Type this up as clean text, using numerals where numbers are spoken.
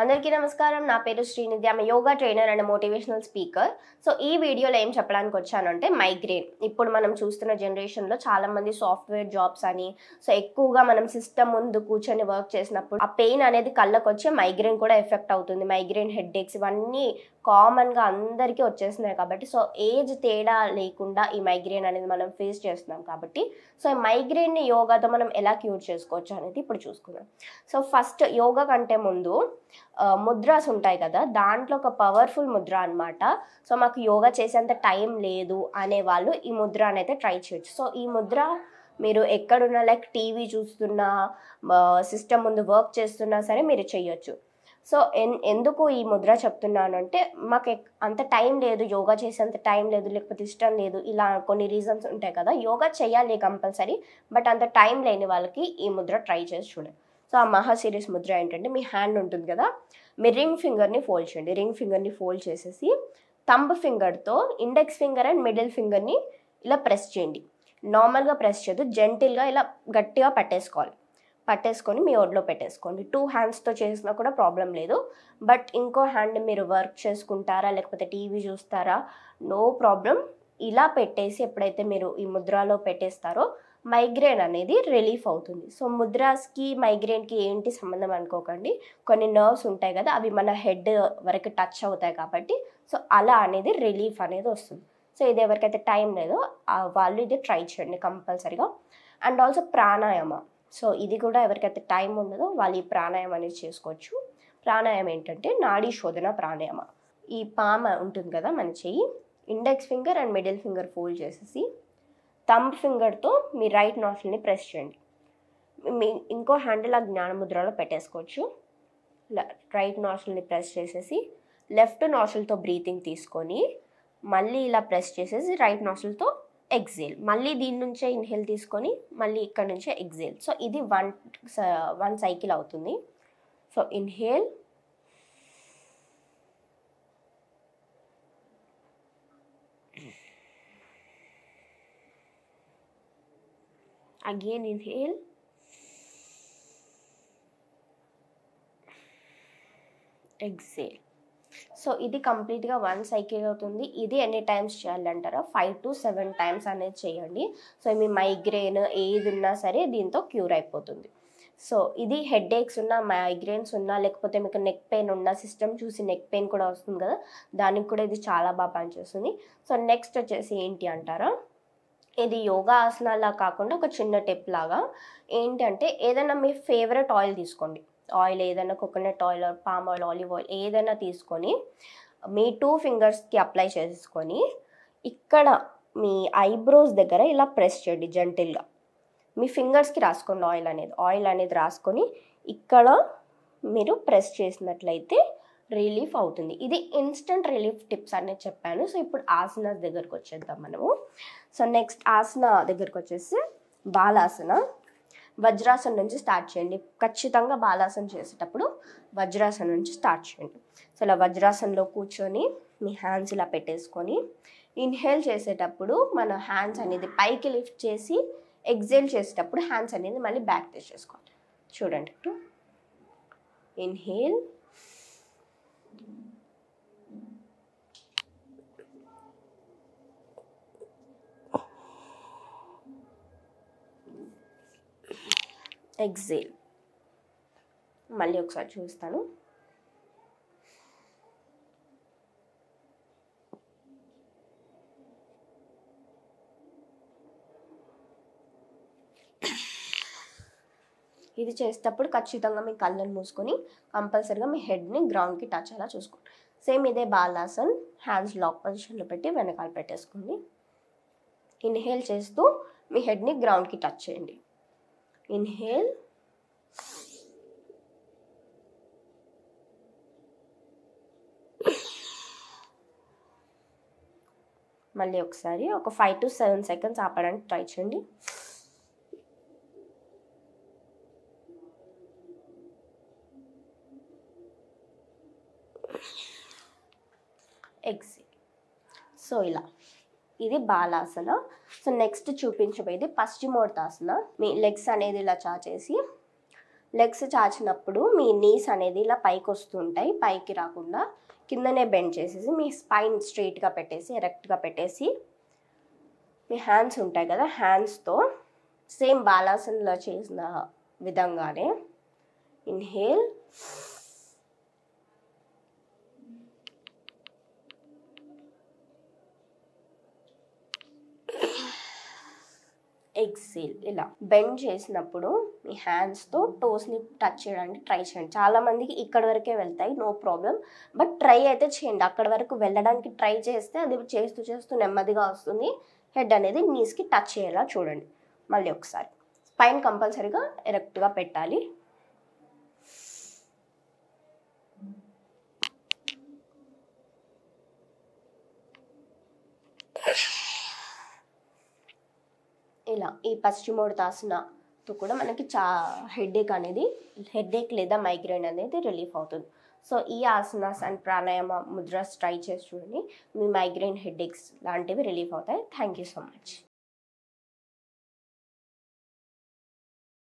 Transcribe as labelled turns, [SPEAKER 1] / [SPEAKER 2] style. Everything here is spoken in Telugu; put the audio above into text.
[SPEAKER 1] అందరికీ నమస్కారం. నా పేరు శ్రీనిధి. ఆమె yoga trainer and motivational speaker. So ఈ వీడియోలో ఏం చెప్పడానికి వచ్చానంటే మైగ్రేన్. ఇప్పుడు మనం చూస్తున్న జనరేషన్లో చాలా మంది సాఫ్ట్వేర్ జాబ్స్ అని సో ఎక్కువగా మనం సిస్టమ్ ముందు కూర్చొని వర్క్ చేసినప్పుడు ఆ పెయిన్ అనేది కళ్ళకు వచ్చి మైగ్రేన్ కూడా ఎఫెక్ట్ అవుతుంది. మైగ్రేన్ హెడ్ఏక్స్ ఇవన్నీ కామన్గా అందరికీ వచ్చేస్తున్నాయి కాబట్టి సో ఏజ్ తేడా లేకుండా ఈ మైగ్రేన్ అనేది మనం ఫేస్ చేస్తున్నాం కాబట్టి సో ఈ మైగ్రేన్ని యోగాతో మనం ఎలా క్యూర్ చేసుకోవచ్చు అనేది ఇప్పుడు చూసుకుందాం. సో ఫస్ట్ యోగా కంటే ముందు ముద్రాస్ ఉంటాయి కదా, దాంట్లో ఒక పవర్ఫుల్ ముద్ర అనమాట. సో మాకు యోగా చేసేంత టైం లేదు అనే వాళ్ళు ఈ ముద్ర అనేది ట్రై చేయొచ్చు. సో ఈ ముద్ర మీరు ఎక్కడున్నా లైక్ టీవీ చూస్తున్నా సిస్టమ్ ముందు వర్క్ చేస్తున్నా సరే మీరు చేయొచ్చు. సో ఎందుకు ఈ ముద్ర చెప్తున్నాను అంటే మాకు అంత టైం లేదు, యోగా చేసేంత టైం లేదు, లేకపోతే ఇష్టం లేదు, ఇలా కొన్ని రీజన్స్ ఉంటాయి కదా. యోగా చేయాలి కంపల్సరీ, బట్ అంత టైం లేని వాళ్ళకి ఈ ముద్ర ట్రై చేసి చూడండి. సో ఆ మహా సిరీస్ ముద్ర ఏంటంటే మీ హ్యాండ్ ఉంటుంది కదా, మీ రింగ్ ఫింగర్ని ఫోల్డ్ చేయండి. రింగ్ ఫింగర్ని ఫోల్డ్ చేసేసి థంబ్ ఫింగర్తో ఇండెక్స్ ఫింగర్ అండ్ మిడిల్ ఫింగర్ని ఇలా ప్రెస్ చేయండి. నార్మల్గా ప్రెస్ చేయదు, జెంటిల్గా ఇలా గట్టిగా పట్టేసుకొని మీ ఒడిలో పెట్టేసుకోండి. 2 హ్యాండ్స్తో చేసినా కూడా ప్రాబ్లం లేదు. బట్ ఇంకో హ్యాండ్ మీరు వర్క్ చేసుకుంటారా లేకపోతే టీవీ చూస్తారా, నో ప్రాబ్లం. ఇలా పెట్టేసి ఎప్పుడైతే మీరు ఈ ముద్రలో పెట్టేస్తారో మైగ్రేన్ అనేది రిలీఫ్ అవుతుంది. సో ముద్రాస్కి మైగ్రేన్కి ఏంటి సంబంధం అనుకోకండి, కొన్ని నర్వ్స్ ఉంటాయి కదా, అవి మన హెడ్ వరకు టచ్ అవుతాయి కాబట్టి సో అలా అనేది రిలీఫ్ అనేది వస్తుంది. సో ఇది ఎవరికైతే టైం లేదో వాళ్ళు ఇది ట్రై చేయండి కంపల్సరీగా. And also pranayama. సో ఇది కూడా ఎవరికైతే టైం ఉండదో వాళ్ళు ఈ ప్రాణాయామం అనేది చేసుకోవచ్చు. ప్రాణాయామం ఏంటంటే నాడీ శోధన ప్రాణాయామ. ఈ పామ ఉంటుంది కదా మన చెయ్యి, index finger and middle finger fold చేసేసి థంబ్ ఫింగర్తో మీ రైట్ నాస్ట్రిల్ని ప్రెస్ చేయండి. మీ ఇంకో హ్యాండిల్ ఆ జ్ఞానముద్రలో పెట్టేసుకోవచ్చు. రైట్ నాస్ట్రిల్ని ప్రెస్ చేసేసి లెఫ్ట్ నాస్ట్రిల్తో బ్రీతింగ్ తీసుకొని మళ్ళీ ఇలా ప్రెస్ చేసేసి రైట్ నాస్ట్రిల్తో ఎక్సేల్, మళ్ళీ దీని నుంచే ఇన్హేల్ తీసుకొని మళ్ళీ ఇక్కడ నుంచే ఎక్సేల్. సో ఇది వన్ సైకిల్ అవుతుంది. So inhale, again inhale, exhale. So ఇది కంప్లీట్గా 1 సైకిల్ అవుతుంది. ఇది ఎన్ని టైమ్స్ చేయాలంటారా, 5 to 7 టైమ్స్ అనేది చేయండి. సో మీ మైగ్రేన్ ఏది ఉన్నా సరే దీంతో క్యూర్ అయిపోతుంది. సో ఇది హెడ్ఏక్స్ ఉన్నా, మైగ్రేన్స్ ఉన్నా, లేకపోతే మీకు నెక్ పెయిన్ ఉన్నా, సిస్టమ్ చూసి నెక్ పెయిన్ కూడా వస్తుంది కదా, దానికి కూడా ఇది చాలా బాగా పనిచేస్తుంది. సో నెక్స్ట్ వచ్చేసి ఏంటి అంటారా, ఇది యోగా ఆసనాలా కాకుండా ఒక చిన్న టిప్ లాగా ఏంటంటే ఏదైనా మీ ఫేవరెట్ ఆయిల్ తీసుకోండి. ఆయిల్ ఏదైనా coconut oil, palm oil, olive oil ఏదైనా తీసుకొని మీ 2 ఫింగర్స్కి అప్లై చేసుకొని ఇక్కడ మీ ఐబ్రోస్ దగ్గర ఇలా ప్రెస్ చేయండి జెంటిల్గా. మీ ఫింగర్స్కి రాసుకోండి ఆయిల్ అనేది రాసుకొని ఇక్కడ మీరు ప్రెస్ చేసినట్లయితే రిలీఫ్ అవుతుంది. ఇది ఇన్స్టెంట్ రిలీఫ్ టిప్స్ అనేది చెప్పాను. సో ఇప్పుడు ఆసనాస్ దగ్గరకు వచ్చేద్దాం మనము. సో నెక్స్ట్ ఆసన దగ్గరకు వచ్చేసి బాలాసన. వజ్రాసన నుంచి స్టార్ట్ చేయండి. ఖచ్చితంగా బాలాసన చేసేటప్పుడు వజ్రాసన నుంచి స్టార్ట్ చేయండి. సో ఇలా వజ్రాసనలో కూర్చొని మీ హ్యాండ్స్ ఇలా పెట్టేసుకొని ఇన్హేల్ చేసేటప్పుడు మన హ్యాండ్స్ అనేది పైకి లిఫ్ట్ చేసి ఎక్సేల్ చేసేటప్పుడు హ్యాండ్స్ అనేది మళ్ళీ బ్యాక్ తెచ్చేసుకోవాలి. చూడండి, ఇన్హేల్, ఎక్సేల్. మళ్ళీ ఒకసారి చూస్తాను. ఇది చేసేటప్పుడు ఖచ్చితంగా మీ కళ్ళను మూసుకొని కంపల్సరీగా మీ హెడ్ని గ్రౌండ్కి టచ్ అలా చూసుకోండి. సేమ్ ఇదే బాలాసన్, హ్యాండ్స్ లాక్ పొజిషన్లో పెట్టి వెనకాల పెట్టేసుకోండి. ఇన్హేల్ చేస్తూ మీ హెడ్ని గ్రౌండ్కి టచ్ చేయండి. ఇన్హేల్, మళ్ళీ ఒకసారి ఒక 5 to 7 సెకండ్స్ ఆపడానికి ట్రై చేయండి. ఎక్సేల్. సో ఇలా ఇది బాలాసన. సో నెక్స్ట్ చూపించబోయేది పశ్చిమోత్తాసన. మీ లెగ్స్ అనేది ఇలా చాచేసి లెగ్స్ చాచినప్పుడు మీ నీస్ అనేది ఇలా పైకి వస్తుంటాయి, పైకి రాకుండా కిందనే బెండ్ చేసేసి మీ స్పైన్ స్ట్రైట్గా పెట్టేసి ఎరెక్ట్గా పెట్టేసి మీ హ్యాండ్స్ ఉంటాయి కదా, హ్యాండ్స్తో సేమ్ బాలాసన్లో చేసిన విధంగానే ఇన్హేల్, ఎక్సేల్. ఇలా బెండ్ చేసినప్పుడు మీ హ్యాండ్స్తో టోస్ని టచ్ చేయడానికి ట్రై చేయండి. చాలామందికి ఇక్కడ వరకే వెళ్తాయి, నో ప్రాబ్లం, బట్ ట్రై అయితే చేయండి. అక్కడ వరకు వెళ్ళడానికి ట్రై చేస్తే అది చేస్తూ చేస్తూ నెమ్మదిగా వస్తుంది. హెడ్ అనేది నీస్కి టచ్ అయ్యేలా చూడండి. మళ్ళీ ఒకసారి స్పైన్ కంపల్సరీగా ఎరెక్ట్గా పెట్టాలి. ఇలా ఈ పశ్చిమోత్తాసనతో కూడా మనకి హెడేక్ లేదా మైగ్రేన్ అనేది రిలీఫ్ అవుతుంది. సో ఈ ఆసనాస్ అండ్ ప్రాణాయామ ముద్రాస్ ట్రై చేసి చూడండి, మీ మైగ్రేన్ హెడేక్స్ లాంటివి రిలీఫ్ అవుతాయి. Thank you so much.